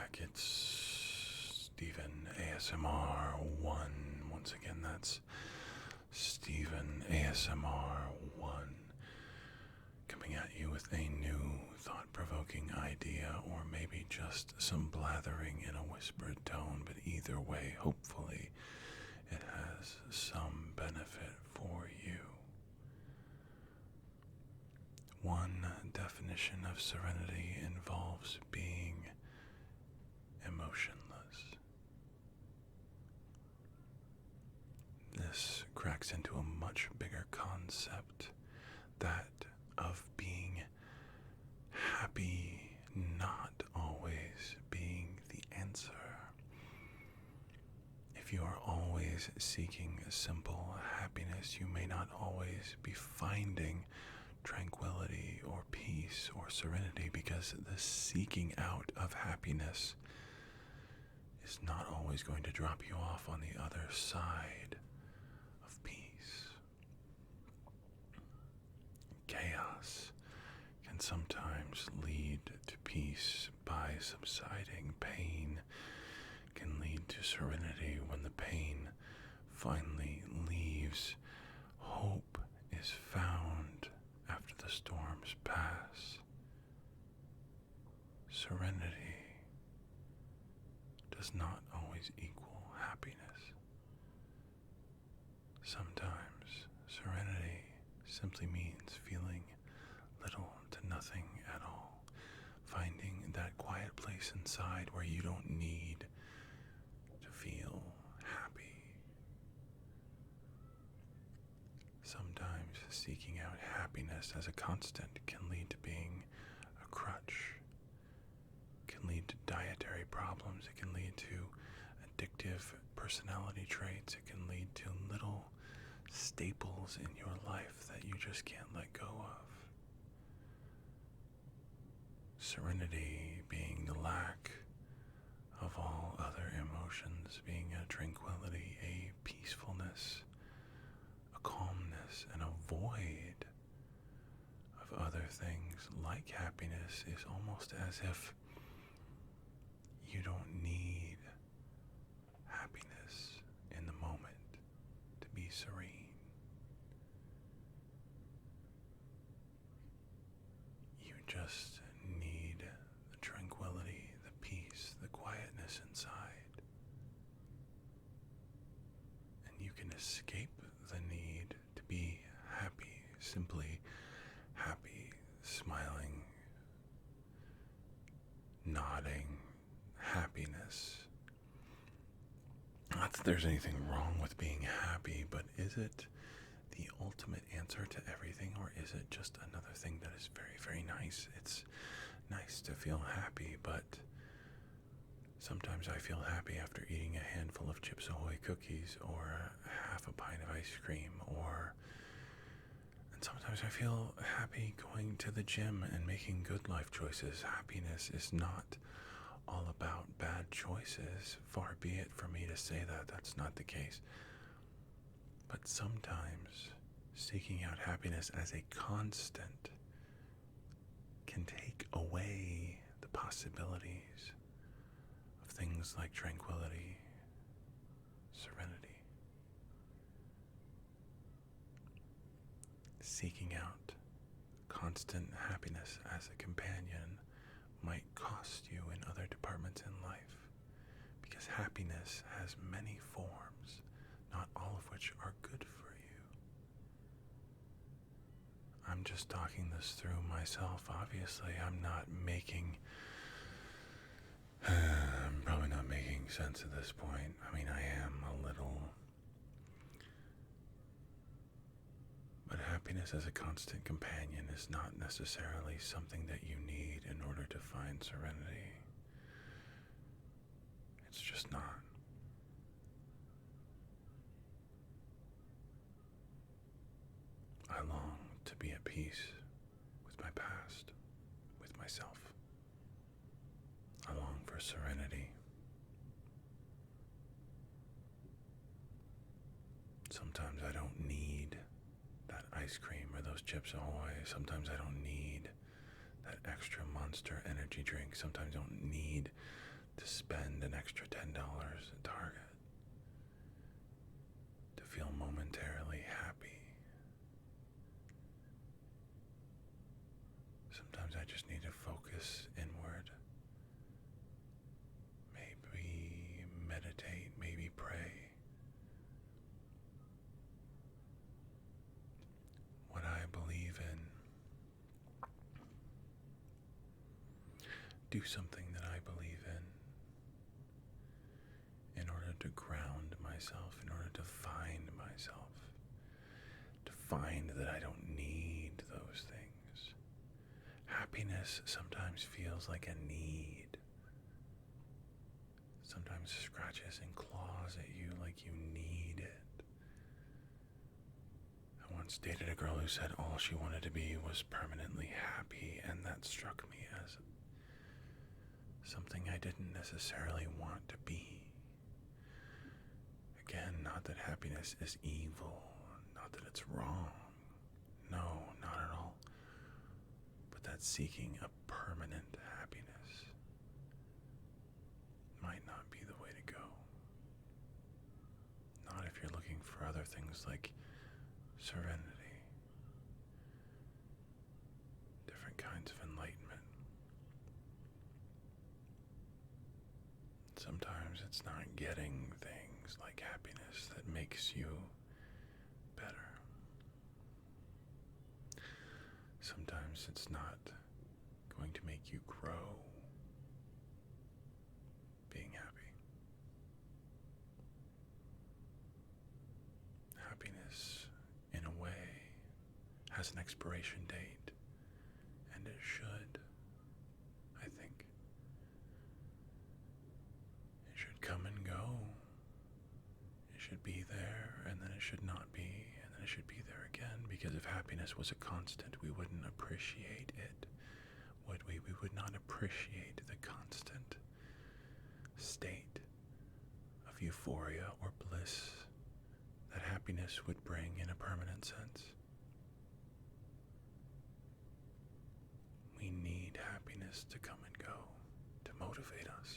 back. It's Stephen ASMR 1. Once again, that's Stephen ASMR 1. Coming at you with a new thought provoking idea, or maybe just some blathering in a whispered tone, but either way, hopefully, it has some benefit for you. One definition of serenity involves being emotionless. This cracks into a much bigger concept, that of being happy not always being the answer. If you are always seeking simple happiness, you may not always be finding tranquility or peace or serenity, because the seeking out of happiness is not always going to drop you off on the other side of peace. Chaos can sometimes lead to peace by subsiding. Pain can lead to serenity when the pain finally leaves. Hope is found after the storms pass. Serenity does not always equal happiness. Sometimes serenity simply means feeling little to nothing at all, finding that quiet place inside where you don't need to feel happy. Sometimes seeking out happiness as a constant can lead to being a crutch, can lead to dietary problems, it can lead to addictive personality traits, it can lead to little staples in your life that you just can't let go of. Serenity being the lack of all other emotions, being a tranquility, a peacefulness, a calmness, and a void of other things like happiness is almost as if you don't need happiness in the moment to be serene. You just need the tranquility, the peace, the quietness inside. And you can escape the need to be happy, simply happy, smiling, nodding, happiness. Not that there's anything wrong with being happy, but is it the ultimate answer to everything, or is it just another thing that is very, very nice? It's nice to feel happy, but sometimes I feel happy after eating a handful of Chips Ahoy cookies or half a pint of ice cream, and sometimes I feel happy going to the gym and making good life choices. Happiness is not all about bad choices. Far be it for me to say that. That's not the case. But sometimes seeking out happiness as a constant can take away the possibilities of things like tranquility, serenity. Seeking out constant happiness as a companion might cost you in other departments in life, because happiness has many forms, not all of which are good for you. I'm just talking this through myself. Obviously, I'm probably not making sense at this point. I mean, I am a little. But happiness as a constant companion is not necessarily something that you need in order to find serenity. It's just not. I long to be at peace with my past, with myself. I long for serenity. Sometimes I don't need that ice cream or those Chips Ahoy. Sometimes I don't need that extra Monster energy drink. Sometimes I don't need to spend an extra $10 at Target to feel momentarily happy. Sometimes I just need to focus inward. Maybe meditate, maybe pray. What I believe in. Do something that I believe in order to ground myself, in order to find myself, to find that I don't need those things. Happiness sometimes feels like a need. Sometimes scratches and claws at you like you need it. I once dated a girl who said all she wanted to be was permanently happy, and that struck me as something I didn't necessarily want to be. Again, not that happiness is evil, not that it's wrong. No, not at all. But that seeking a permanent happiness might not be the way to go. Not if you're looking for other things like serenity, different kinds of enlightenment. Sometimes it's not getting things like happiness that makes you better. Sometimes it's not going to make you grow being happy. Happiness, in a way, has an expiration date, and it should, I think. It should come and go. It should be there, and then it should not be, and then it should be there again, because if happiness was a constant, we wouldn't appreciate it, would we? We would not appreciate the constant state of euphoria or bliss that happiness would bring in a permanent sense. We need happiness to come and go, to motivate us,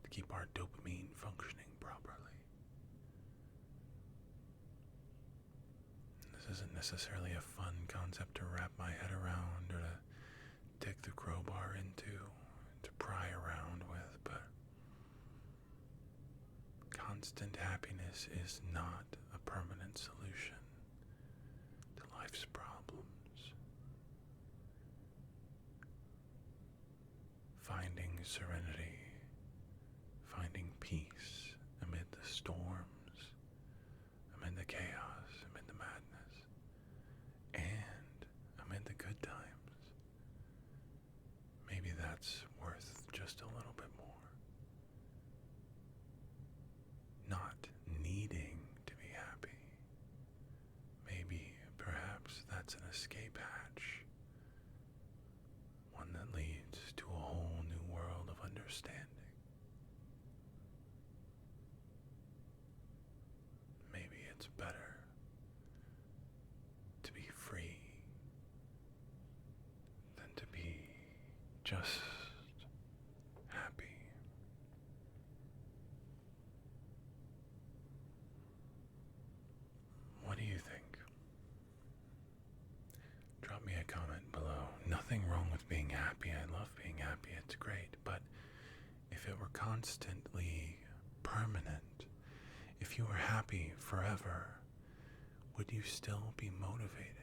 to keep our dopamine functioning properly. This isn't necessarily a fun concept to wrap my head around or to take the crowbar into, to pry around with, but constant happiness is not a permanent solution to life's problems. Finding serenity, finding peace amid the storms, amid the chaos, amid the madness, and amid the good times. Maybe that's worth just a little bit more. Not needing to be happy. Maybe, perhaps, that's an escape hatch. One that leads to a whole new world of understanding. Maybe it's better to be free than to be just happy. What do you think? Drop me a comment below. Nothing wrong with being happy. I love being happy. It's great. But if it were constantly permanent, if you were happy forever, would you still be motivated?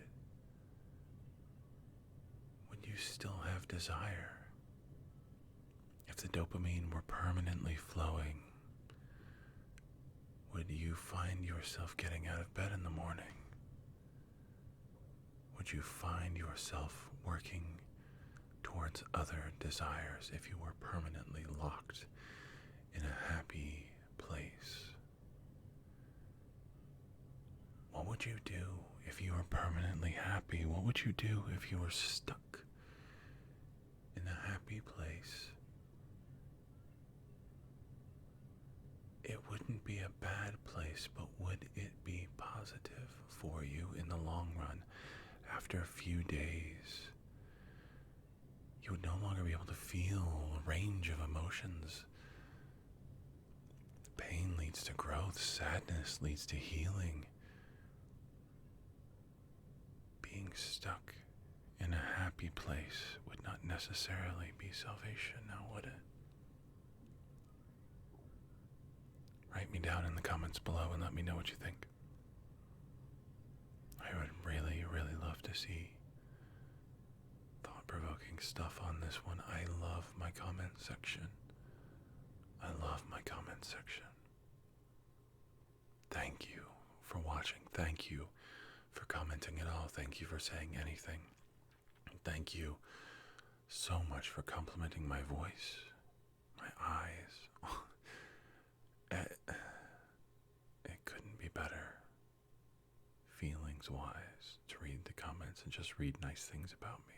Would you still have desire? If the dopamine were permanently flowing, would you find yourself getting out of bed in the morning? Would you find yourself working towards other desires if you were permanently locked in a happy place? What would you do if you were permanently happy? What would you do if you were stuck in a happy place? It wouldn't be a bad place, but would it be positive for you in the long run? After a few days, you would no longer be able to feel a range of emotions. Pain leads to growth, sadness leads to healing. Being stuck in a happy place would not necessarily be salvation, now would it? Write me down in the comments below and let me know what you think. I would really, really love to see thought-provoking stuff on this one. I love my comment section. I love my comment section. Thank you for watching. Thank you for commenting at all. Thank you for saying anything. Thank you so much for complimenting my voice, my eyes. It couldn't be better, feelings-wise, to read the comments and just read nice things about me.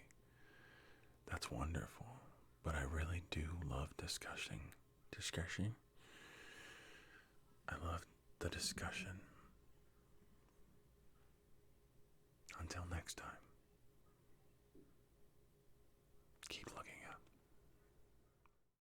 That's wonderful, but I really do love discussing. I love the discussion. Until next time.